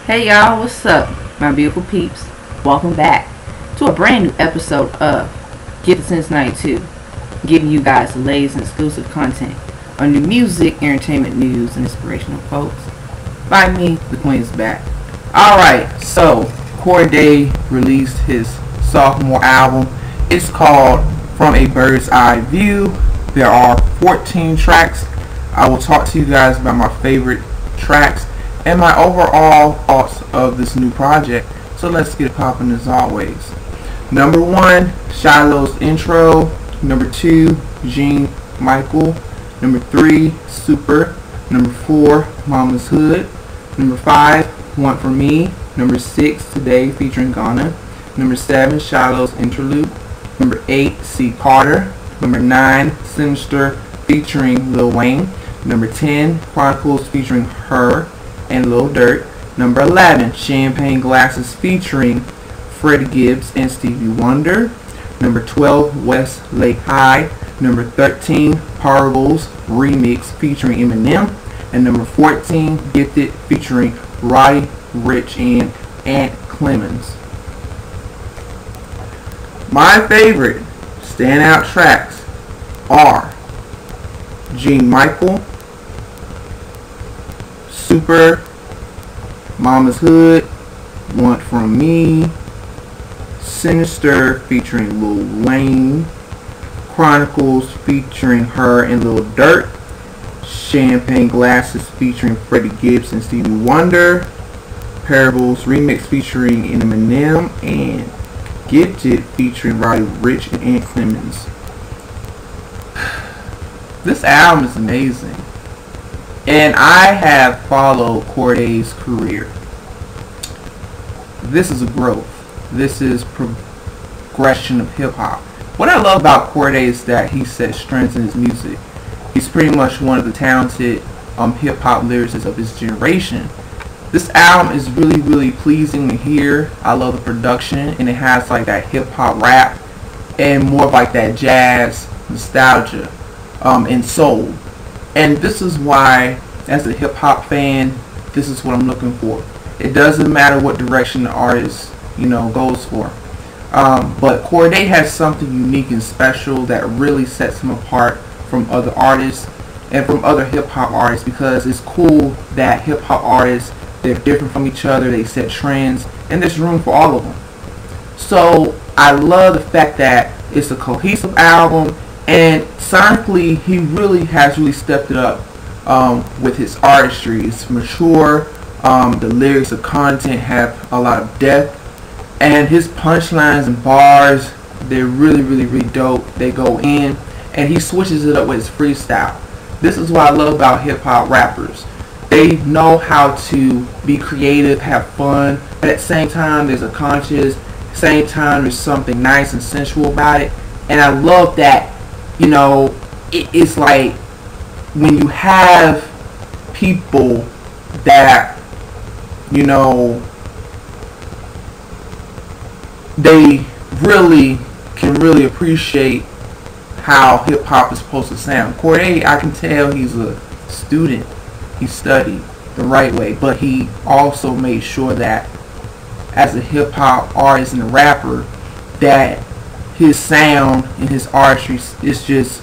Hey y'all, what's up, my beautiful peeps? Welcome back to a brand new episode of Gifted Since 92, giving you guys the latest and exclusive content on new music, entertainment news, and inspirational quotes. By me, the Queen is back. Alright, so Cordae released his sophomore album. It's called From a Bird's Eye View. There are 14 tracks. I will talk to you guys about my favorite tracks and my overall thoughts of this new project. So let's get popping as always. Number 1, Shiloh's intro. Number 2, Jean Michael. Number 3, Super. Number 4, Mama's Hood. Number 5, Want For Me. Number 6, Today featuring Ghana. Number 7, Shiloh's interlude. Number 8, C. Carter. Number 9, Sinister featuring Lil Wayne. Number 10, Chronicles featuring Her and Lil Durk. Number 11, Champagne Glasses featuring Freddie Gibbs and Stevie Wonder. Number 12, Westlake High. Number 13, Parables Remix featuring Eminem. And number 14, Gifted featuring Roddy Ricch and Ant Clemens. My favorite standout tracks are Jean Michael, Super, Mama's Hood, Want From Me, Sinister featuring Lil Wayne, Chronicles featuring Her and Lil Durk, Champagne Glasses featuring Freddie Gibbs and Stevie Wonder, Parables Remix featuring Eminem, and Gifted featuring Roddy Ricch and Ant Clemens. This album is amazing. And I have followed Cordae's career. This is a growth. This is progression of hip-hop. What I love about Cordae is that he sets strengths in his music. He's pretty much one of the talented hip-hop lyricists of his generation. This album is really pleasing to hear. I love the production, and it has like that hip-hop rap and more of like that jazz nostalgia and soul. And this is why, as a hip-hop fan, this is what I'm looking for. It doesn't matter what direction the artist, goes for. But Cordae has something unique and special that really sets him apart from other artists and from other hip-hop artists, because it's cool that hip-hop artists, they're different from each other, they set trends, and there's room for all of them. So I love the fact that it's a cohesive album, and sonically he has really stepped it up with his artistry. It's mature. The lyrics, the content have a lot of depth, and his punchlines and bars, they're really dope. They go in, and he switches it up with his freestyle. This is what I love about hip-hop rappers. They know how to be creative, have fun, but at the same time there's a conscious, same time there's something nice and sensual about it. And I love that, it's like when you have people that, they can really appreciate how hip-hop is supposed to sound. Cordae, I can tell he's a student. He studied the right way, but he also made sure that as a hip-hop artist and a rapper, that his sound and his artistry is just,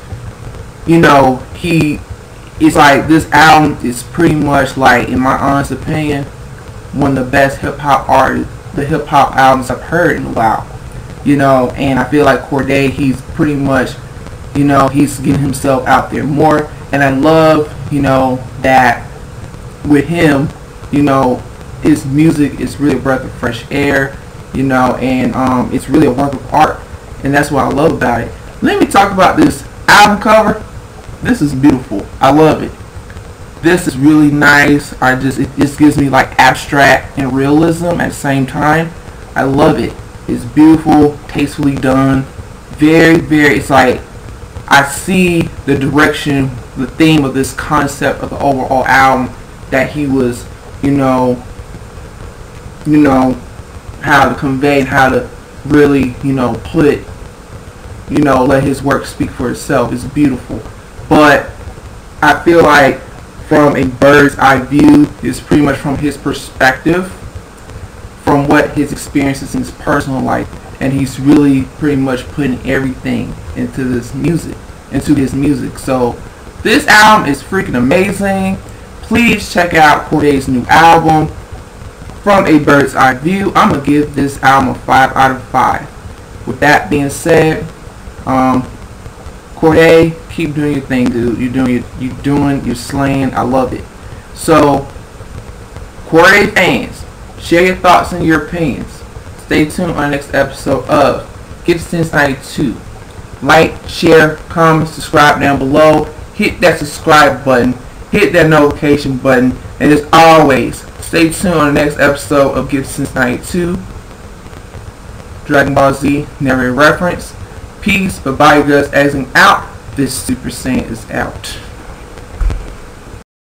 it's like this album is pretty much, like, in my honest opinion, one of the best hip-hop albums I've heard in a while. And I feel like Cordae, he's pretty much, he's getting himself out there more. And I love, that with him, his music is really a breath of fresh air, and it's really a work of art. And that's what I love about it. Let me talk about this album cover. This is beautiful. I love it. This is really nice. It just gives me like abstract and realism at the same time. I love it. It's beautiful, tastefully done. Very, it's like I see the direction, the theme of this concept of the overall album that he was, how to convey and how to really, put it, let his work speak for itself. It's beautiful. But I feel like from a bird's eye view is pretty much from his perspective. from what his experiences in his personal life, and he's really pretty much putting everything into his music. So this album is freaking amazing. Please check out Cordae's new album, From a Bird's Eye View. I'm gonna give this album a 5 out of 5. With that being said, Cordae, keep doing your thing, dude. You're slaying. I love it. So, Cordae fans, share your thoughts and your opinions. Stay tuned on the next episode of Get Since 92. Like, share, comment, subscribe down below. Hit that subscribe button. Hit that notification button. And as always, stay tuned on the next episode of Get Since 92. Dragon Ball Z, never a reference. Peace, bye-bye, guys. As in out, this Super Saiyan is out.